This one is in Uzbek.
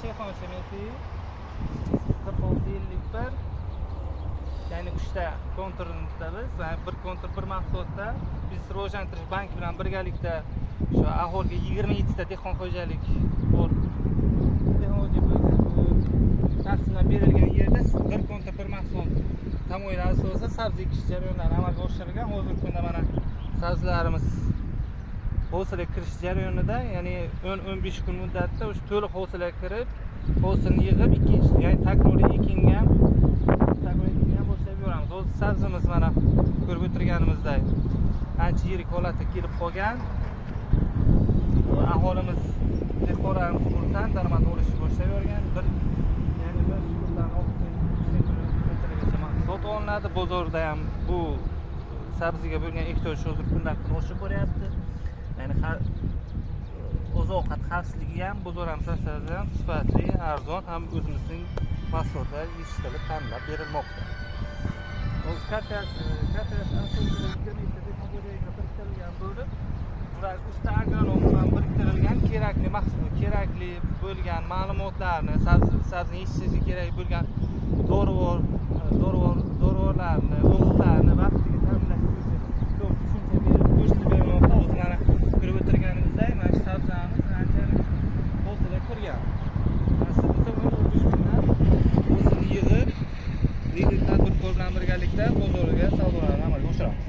Shayxon Shemeti 4651 ya'ni 3 ta konturda biz bir kontur bir mahsulotda biz rivojlantirish banki bilan birgalikda shu aholiga 27 ta dehqon xo'jalik bor taqsimlab berilgan yerda bir kontur bir mahsulot tamoyil asosida sabzi ekish jarayonlari amalga oshirilgan. Hozirgi kunda mana sabzilarimiz hosilga kirish jarayonida, ya'ni 10-15 kun muddatda o'sha to'liq hosilga kirib, hosilni yig'ib ikkinchi, ya'ni takroriy ekinga boshlab yuboramiz. O'zi sabzimiz mana ko'rib o'tirganimizdek ancha yirik holatga kelib qolgan. Aholimiz, dehqonlarimiz xursand, daromad olishni boshlab yuborgan. Ya'ni bir kundan 600-700 mahsulot olinadi. Bozorda ham bu sabziga bo'lgan ehtiyoj hozirgi kundan kun oshib boryapti. Ya'ni oziq-ovqat xavfsizligi ham bozor ham ham sifatli, arzon ham o'zimizning mahsulotlar yetishtirilib tanlab berilmoqda. O'z kartasi asosida 22 ta dehqon xo'jaligida biriktirilgan bo'lib, ular usta agronom bilan biriktirilgan kerakli bo'lgan ma'lumotlarni, sabzini yetishtirishga kerak bo'lgan dorivorlarni, o'g'itlarni vaqtiga ta'minlash bo'yicha ko'p tushuncha berib ko'rsatib bermoqda. O'zi mana ko'rib o'tirganimizdek, mana shu sabzamiz anchalik hosilga kirgan. Aslida o'zini yig'ib, tadbirkor bilan birgalikda bozorga savdolarni amalga oshiramiz.